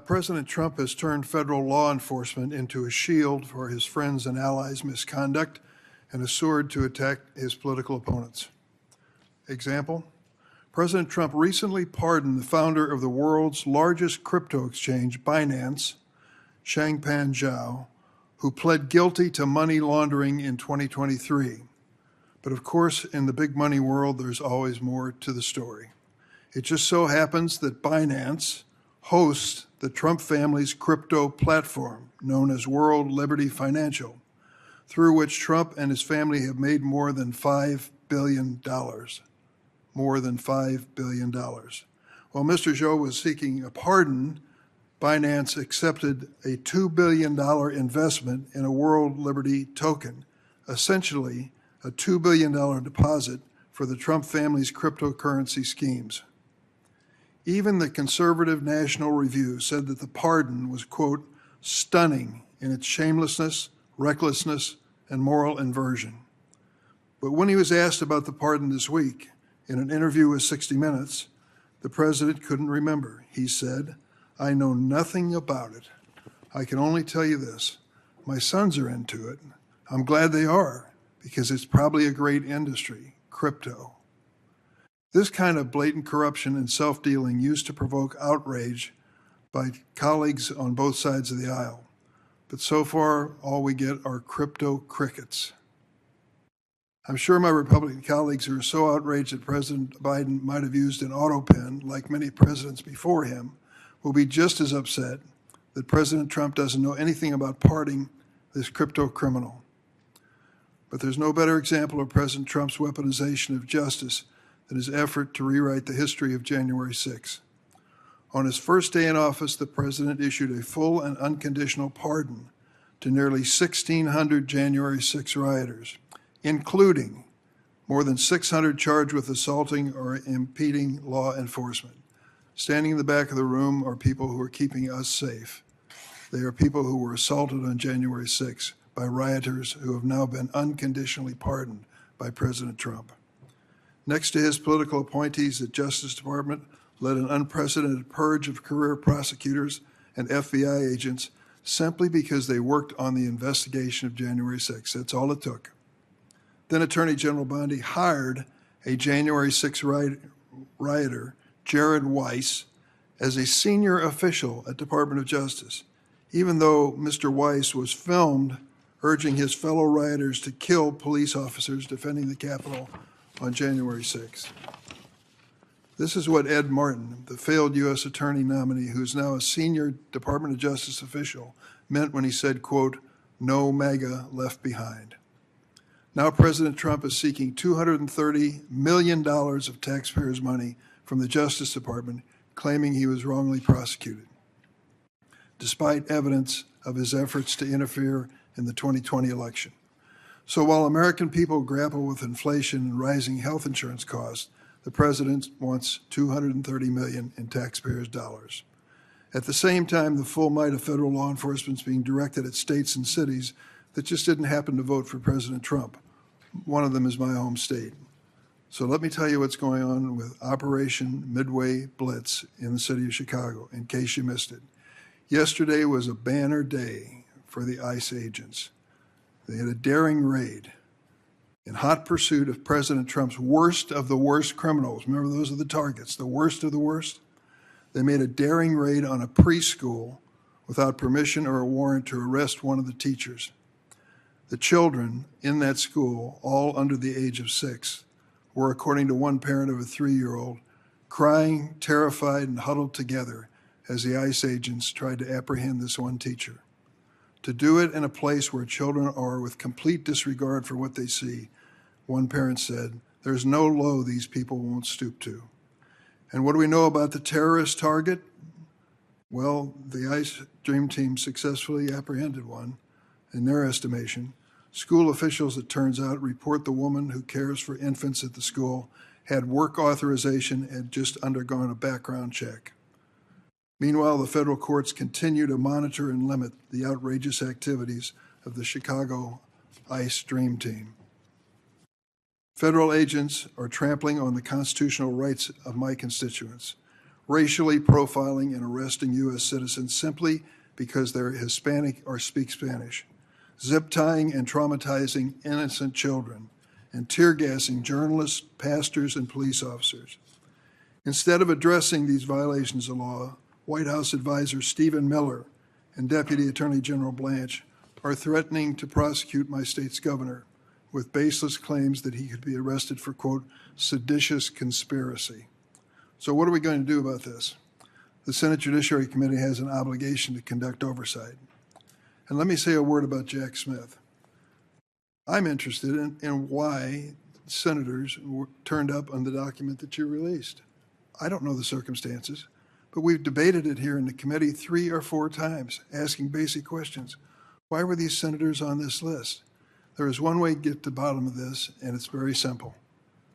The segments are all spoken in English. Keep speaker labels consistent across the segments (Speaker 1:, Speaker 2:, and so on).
Speaker 1: President Trump has turned federal law enforcement into a shield for his friends' and allies' misconduct and a sword to attack his political opponents. Example, President Trump recently pardoned the founder of the world's largest crypto exchange, Binance, Changpeng Zhao, who pled guilty to money laundering in 2023. But of course, in the big money world, there's always more to the story. It just so happens that Binance hosts the Trump family's crypto platform, known as World Liberty Financial, through which Trump and his family have made more than $5 billion. More than $5 billion. While Mr. Zhou was seeking a pardon, Binance accepted a $2 billion investment in a World Liberty token, essentially a $2 billion deposit for the Trump family's cryptocurrency schemes. Even the conservative National Review said that the pardon was, quote, stunning in its shamelessness, recklessness, and moral inversion. But when he was asked about the pardon this week in an interview with 60 Minutes, the president couldn't remember. He said, "I know nothing about it. I can only tell you this. My sons are into it. I'm glad they are, because it's probably a great industry, crypto." This kind of blatant corruption and self-dealing used to provoke outrage by colleagues on both sides of the aisle. But so far, all we get are crypto crickets. I'm sure my Republican colleagues who are so outraged that President Biden might have used an auto pen, like many presidents before him, will be just as upset that President Trump doesn't know anything about pardoning this crypto criminal. But there's no better example of President Trump's weaponization of justice than his effort to rewrite the history of January 6. On his first day in office, the president issued a full and unconditional pardon to nearly 1,600 January 6 rioters, including more than 600 charged with assaulting or impeding law enforcement. Standing in the back of the room are people who are keeping us safe. They are people who were assaulted on January 6 by rioters who have now been unconditionally pardoned by President Trump. Next to his political appointees, the Justice Department led an unprecedented purge of career prosecutors and FBI agents simply because they worked on the investigation of January 6. That's all it took. Then Attorney General Bondi hired a January 6 rioter, Jared Weiss, as a senior official at Department of Justice, even though Mr. Weiss was filmed urging his fellow rioters to kill police officers defending the Capitol on January 6th. This is what Ed Martin, the failed U.S. attorney nominee who is now a senior Department of Justice official, meant when he said, quote, "No MAGA left behind." Now President Trump is seeking $230 million of taxpayers' money from the Justice Department, claiming he was wrongly prosecuted, despite evidence of his efforts to interfere in the 2020 election. So while American people grapple with inflation and rising health insurance costs, the president wants $230 million in taxpayers' dollars. At the same time, the full might of federal law enforcement is being directed at states and cities that just didn't happen to vote for President Trump. One of them is my home state. So let me tell you what's going on with Operation Midway Blitz in the city of Chicago, in case you missed it. Yesterday was a banner day for the ICE agents. They had a daring raid in hot pursuit of President Trump's worst of the worst criminals. Remember, those are the targets, the worst of the worst. They made a daring raid on a preschool without permission or a warrant to arrest one of the teachers. The children in that school, all under the age of 6, were, according to one parent of a 3-year-old, crying, terrified, and huddled together as the ICE agents tried to apprehend this one teacher. To do it in a place where children are with complete disregard for what they see, one parent said, "There's no low these people won't stoop to." And what do we know about the terrorist target? Well, the ICE Dream Team successfully apprehended one, in their estimation. School officials, it turns out, report the woman who cares for infants at the school had work authorization and had just undergone a background check. Meanwhile, the federal courts continue to monitor and limit the outrageous activities of the Chicago ICE Dream Team. Federal agents are trampling on the constitutional rights of my constituents. racially profiling and arresting U.S. citizens simply because they're Hispanic or speak Spanish, zip tying and traumatizing innocent children, and tear gassing journalists, pastors, and police officers. Instead of addressing these violations of law, White House advisor Stephen Miller and Deputy Attorney General Blanche are threatening to prosecute my state's governor with baseless claims that he could be arrested for, quote, seditious conspiracy. So what are we going to do about this? The Senate Judiciary Committee has an obligation to conduct oversight. And let me say a word about Jack Smith. I'm interested in why senators turned up on the document that you released. I don't know the circumstances, but we've debated it here in the committee 3 or 4 times, asking basic questions. Why were these senators on this list? There is one way to get to the bottom of this, and it's very simple.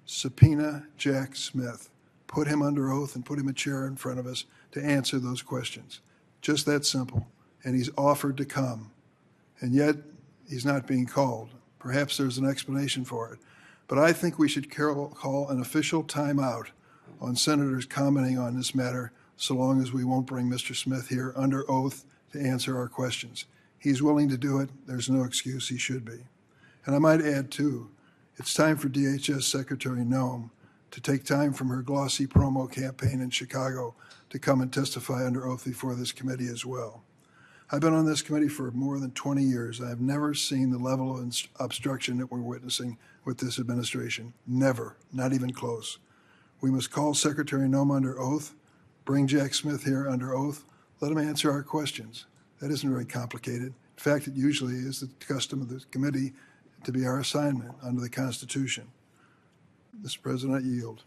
Speaker 1: Subpoena Jack Smith. Put him under oath and put him a chair in front of us to answer those questions. Just that simple. And he's offered to come. And yet, he's not being called. Perhaps there's an explanation for it. But I think we should call an official timeout on senators commenting on this matter so long as we won't bring Mr. Smith here under oath to answer our questions. He's willing to do it. There's no excuse he should be. And I might add, too, it's time for DHS Secretary Noem to take time from her glossy promo campaign in Chicago to come and testify under oath before this committee as well. I've been on this committee for more than 20 years. I have never seen the level of obstruction that we're witnessing with this administration. Never, not even close. We must call Secretary Noem under oath, bring Jack Smith here under oath, let him answer our questions. That isn't very complicated. In fact, it usually is the custom of the committee to be our assignment under the Constitution. Mr. President, I yield.